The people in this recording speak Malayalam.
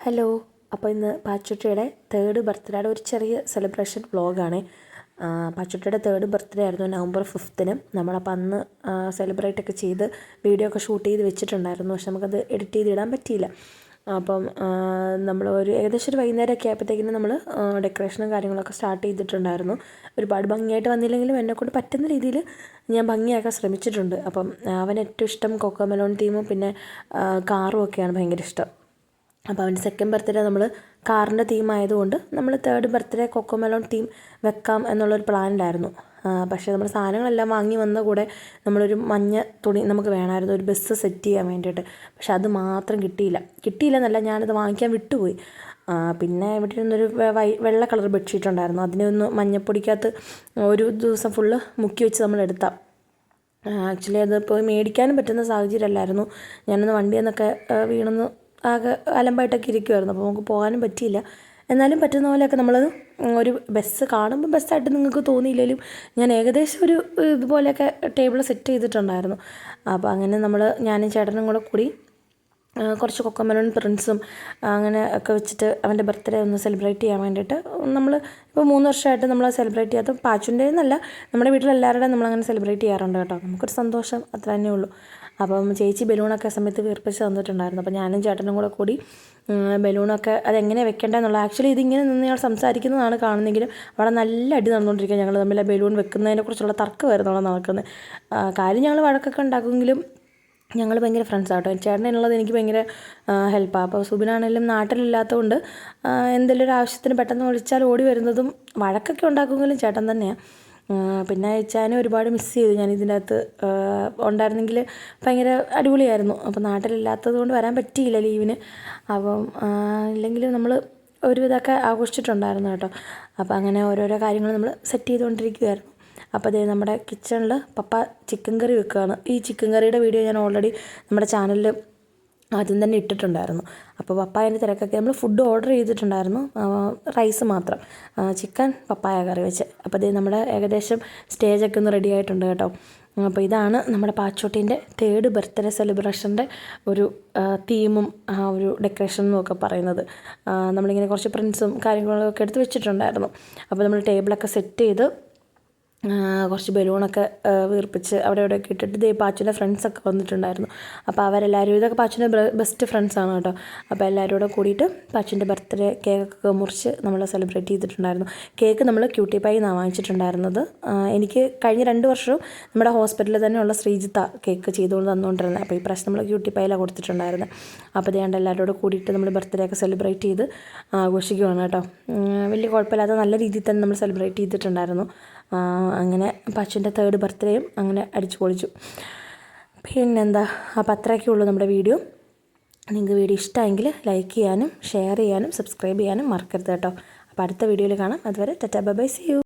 ഹലോ. അപ്പോൾ ഇന്ന് പാച്ചുട്ടിയുടെ തേർഡ് ബർത്ത്ഡേയുടെ ഒരു ചെറിയ സെലിബ്രേഷൻ വ്ളോഗാണ്. പാച്ചുട്ടിയുടെ തേർഡ് ബർത്ത്ഡേ ആയിരുന്നു നവംബർ 5-ന്. നമ്മളപ്പോൾ അന്ന് സെലിബ്രേറ്റ് ഒക്കെ ചെയ്ത് വീഡിയോ ഒക്കെ ഷൂട്ട് ചെയ്ത് വെച്ചിട്ടുണ്ടായിരുന്നു. പക്ഷെ നമുക്കത് എഡിറ്റ് ചെയ്ത് ഇടാൻ പറ്റിയില്ല. അപ്പം നമ്മൾ ഏകദേശം ഒരു വൈകുന്നേരമൊക്കെ ആയപ്പോഴത്തേക്കിനും നമ്മൾ ഡെക്കറേഷനും കാര്യങ്ങളൊക്കെ സ്റ്റാർട്ട് ചെയ്തിട്ടുണ്ടായിരുന്നു. ഒരുപാട് ഭംഗിയായിട്ട് വന്നില്ലെങ്കിലും എന്നെക്കൊണ്ട് പറ്റുന്ന രീതിയിൽ ഞാൻ ഭംഗിയാക്കാൻ ശ്രമിച്ചിട്ടുണ്ട്. അപ്പം അവന് ഏറ്റവും ഇഷ്ടം കൊക്കോമെലോൺ തീമും പിന്നെ കാറും ഒക്കെയാണ് ഭയങ്കര ഇഷ്ടം. അപ്പോൾ അവൻ്റെ സെക്കൻഡ് ബർത്ത്ഡേ നമ്മൾ കാറിൻ്റെ തീം ആയതുകൊണ്ട് നമ്മൾ തേർഡ് ബർത്ത്ഡേ കൊക്കോമെലോൺ തീം വെക്കാം എന്നുള്ളൊരു പ്ലാനിലായിരുന്നു. പക്ഷേ നമ്മൾ സാധനങ്ങളെല്ലാം വാങ്ങി വന്ന കൂടെ നമ്മളൊരു മഞ്ഞ തുണി നമുക്ക് വേണമായിരുന്നു, ഒരു ബസ് സെറ്റ് ചെയ്യാൻ വേണ്ടിയിട്ട്. പക്ഷെ അത് മാത്രം കിട്ടിയില്ലെന്നല്ല, ഞാനത് വാങ്ങിക്കാൻ വിട്ടുപോയി. പിന്നെ ഇവിടെ ഇരുന്നൊരു വെള്ള കളർ ബെഡ്ഷീറ്റ് ഉണ്ടായിരുന്നു. അതിനെ ഒന്ന് മഞ്ഞപ്പൊടിക്കകത്ത് ഒരു ദിവസം ഫുള്ള് മുക്കി വെച്ച് നമ്മൾ എടുത്താൽ. ആക്ച്വലി അത് പോയി മേടിക്കാനും പറ്റുന്ന സാഹചര്യമല്ലായിരുന്നു. ഞാനൊന്ന് വണ്ടിയിൽ നിന്നൊക്കെ വീണൊന്ന് ആകെ അലമ്പായിട്ടൊക്കെ ഇരിക്കുമായിരുന്നു. അപ്പോൾ നമുക്ക് പോകാനും പറ്റിയില്ല. എന്നാലും പറ്റുന്ന പോലെയൊക്കെ നമ്മൾ ഒരു ബസ് കാണുമ്പോൾ ബസ്സായിട്ട് നിങ്ങൾക്ക് തോന്നിയില്ലെങ്കിലും ഞാൻ ഏകദേശം ഒരു ഇതുപോലെയൊക്കെ ടേബിൾ സെറ്റ് ചെയ്തിട്ടുണ്ടായിരുന്നു. അപ്പോൾ അങ്ങനെ ഞാനും ചേട്ടനും കൂടി കുറച്ച് കൊക്കോമെലോൺ പ്രിൻസും അങ്ങനെ ഒക്കെ വെച്ചിട്ട് അവൻ്റെ ബർത്ത്ഡേ ഒന്ന് സെലിബ്രേറ്റ് ചെയ്യാൻ വേണ്ടിയിട്ട് നമ്മൾ ഇപ്പോൾ 3 വർഷമായിട്ട് നമ്മൾ സെലിബ്രേറ്റ് ചെയ്യാത്ത പാച്ചുൻ്റെ എന്നല്ല, നമ്മുടെ വീട്ടിലെല്ലാവരുടെയും നമ്മളങ്ങനെ സെലിബ്രേറ്റ് ചെയ്യാറുണ്ട് കേട്ടോ. നമുക്കൊരു സന്തോഷം, അത്ര തന്നെ ഉള്ളൂ. അപ്പം ചേച്ചി ബലൂണൊക്കെ സമയത്ത് വീർപ്പിച്ച് തന്നിട്ടുണ്ടായിരുന്നു. അപ്പോൾ ഞാനും ചേട്ടനും കൂടി ബലൂണൊക്കെ അതെങ്ങനെ വെക്കേണ്ടതെന്നുള്ള, ആക്ച്വലി ഇതിങ്ങനെ നിന്ന് ഞങ്ങൾ സംസാരിക്കുന്നതാണ് കാണുന്നെങ്കിലും അവിടെ നല്ല അടി നടന്നുകൊണ്ടിരിക്കുക. ഞങ്ങൾ തമ്മിൽ ബലൂൺ വെക്കുന്നതിനെക്കുറിച്ചുള്ള തർക്കമായിരുന്നു നടക്കുന്നത്. കാര്യം ഞങ്ങൾ വഴക്കൊക്കെ ഉണ്ടാക്കുമെങ്കിലും ഞങ്ങൾ ഭയങ്കര ഫ്രണ്ട്സാണ് കേട്ടോ. ചേട്ടനുള്ളത് എനിക്ക് ഭയങ്കര ഹെൽപ്പാണ്. അപ്പോൾ സുബിനാണെങ്കിലും നാട്ടിലില്ലാത്തതുകൊണ്ട് എന്തെങ്കിലും ഒരു ആവശ്യത്തിന് പെട്ടെന്ന് വിളിച്ചാൽ ഓടി വരുന്നതും വഴക്കൊക്കെ ഉണ്ടാക്കുമെങ്കിലും ചേട്ടൻ തന്നെയാണ്. പിന്നെ അയച്ചാനെ ഒരുപാട് മിസ് ചെയ്തു. ഞാൻ ഇതിൻ്റെ അകത്ത് ഉണ്ടായിരുന്നെങ്കിൽ ഭയങ്കര അടിപൊളിയായിരുന്നു. അപ്പോൾ നാട്ടിലില്ലാത്തത് കൊണ്ട് വരാൻ പറ്റിയില്ല ലീവിന്. അപ്പം ഇല്ലെങ്കിലും നമ്മൾ ഒരുവിധമൊക്കെ ആഘോഷിച്ചിട്ടുണ്ടായിരുന്നു കേട്ടോ. അപ്പോൾ അങ്ങനെ ഓരോരോ കാര്യങ്ങൾ നമ്മൾ സെറ്റ് ചെയ്തുകൊണ്ടിരിക്കുകയായിരുന്നു. അപ്പോൾ അതേ നമ്മുടെ കിച്ചണിൽ പപ്പ ചിക്കൻ കറി വെക്കുകയാണ്. ഈ ചിക്കൻ കറിയുടെ വീഡിയോ ഞാൻ ഓൾറെഡി നമ്മുടെ ചാനലിൽ ആദ്യം തന്നെ ഇട്ടിട്ടുണ്ടായിരുന്നു. അപ്പോൾ പപ്പായൻ്റെ തിരക്കൊക്കെ നമ്മൾ ഫുഡ് ഓർഡർ ചെയ്തിട്ടുണ്ടായിരുന്നു, റൈസ് മാത്രം, ചിക്കൻ പപ്പായ കറി വെച്ച്. അപ്പോൾ അതേ നമ്മുടെ ഏകദേശം സ്റ്റേജൊക്കെ ഒന്ന് റെഡി ആയിട്ടുണ്ട് കേട്ടോ. അപ്പോൾ ഇതാണ് നമ്മുടെ പാച്ചോട്ടീൻ്റെ തേർഡ് ബർത്ത്ഡേ സെലിബ്രേഷൻ്റെ ഒരു തീമും ഒരു ഡെക്കറേഷനും ഒക്കെ പറയുന്നത്. നമ്മളിങ്ങനെ കുറച്ച് പ്രിൻസും കാര്യങ്ങളൊക്കെ എടുത്ത് വെച്ചിട്ടുണ്ടായിരുന്നു. അപ്പോൾ നമ്മൾ ടേബിളൊക്കെ സെറ്റ് ചെയ്ത് കുറച്ച് ബലൂണൊക്കെ വീർപ്പിച്ച് അവിടെ ഇവിടെയൊക്കെ ഇട്ടിട്ട് പാച്ചുവിൻ്റെ ഫ്രണ്ട്സൊക്കെ വന്നിട്ടുണ്ടായിരുന്നു. അപ്പോൾ അവരെല്ലാവരും, ഇതൊക്കെ പാച്ചുവിൻ്റെ ബെസ്റ്റ് ഫ്രണ്ട്സാണ് കേട്ടോ. അപ്പോൾ എല്ലാവരും കൂടിയിട്ട് പാച്ചുവിൻ്റെ ബർത്ത്ഡേ കേക്കൊക്കെ മുറിച്ച് നമ്മൾ സെലിബ്രേറ്റ് ചെയ്തിട്ടുണ്ടായിരുന്നു. കേക്ക് നമ്മൾ ക്യൂട്ടി പൈ എന്നാണ് വാങ്ങിച്ചിട്ടുണ്ടായിരുന്നത്. എനിക്ക് കഴിഞ്ഞ 2 വർഷവും നമ്മുടെ ഹോസ്പിറ്റലിൽ തന്നെയുള്ള ശ്രീജിത്ത കേക്ക് ചെയ്തുകൊണ്ട് തന്നുകൊണ്ടിരുന്നത്. അപ്പോൾ ഈ പ്രാവശ്യം നമ്മൾ ക്യൂട്ടി പൈയിലാണ് കൊടുത്തിട്ടുണ്ടായിരുന്നത്. അപ്പോൾ അതുകൊണ്ട് എല്ലാവരോടും കൂടിയിട്ട് നമ്മൾ ബർത്ത്ഡേ ഒക്കെ സെലിബ്രേറ്റ് ചെയ്ത് ആഘോഷിക്കുകയാണ് കേട്ടോ. വലിയ കുഴപ്പമില്ലാതെ നല്ല രീതിയിൽ തന്നെ നമ്മൾ സെലിബ്രേറ്റ് ചെയ്തിട്ടുണ്ടായിരുന്നു. അങ്ങനെ പാച്ചുവിൻ്റെ തേർഡ് ബർത്ത്ഡേയും അങ്ങനെ അടിച്ചു പൊളിച്ചു. പിന്നെന്താ, അപ്പോൾ അത്രയൊക്കെ ഉള്ളൂ നമ്മുടെ വീഡിയോ. നിങ്ങൾക്ക് വീഡിയോ ഇഷ്ടമെങ്കിൽ ലൈക്ക് ചെയ്യാനും ഷെയർ ചെയ്യാനും സബ്സ്ക്രൈബ് ചെയ്യാനും മറക്കരുത് കേട്ടോ. അപ്പോൾ അടുത്ത വീഡിയോയിൽ കാണാം. അതുവരെ ta ta bye bye, see U.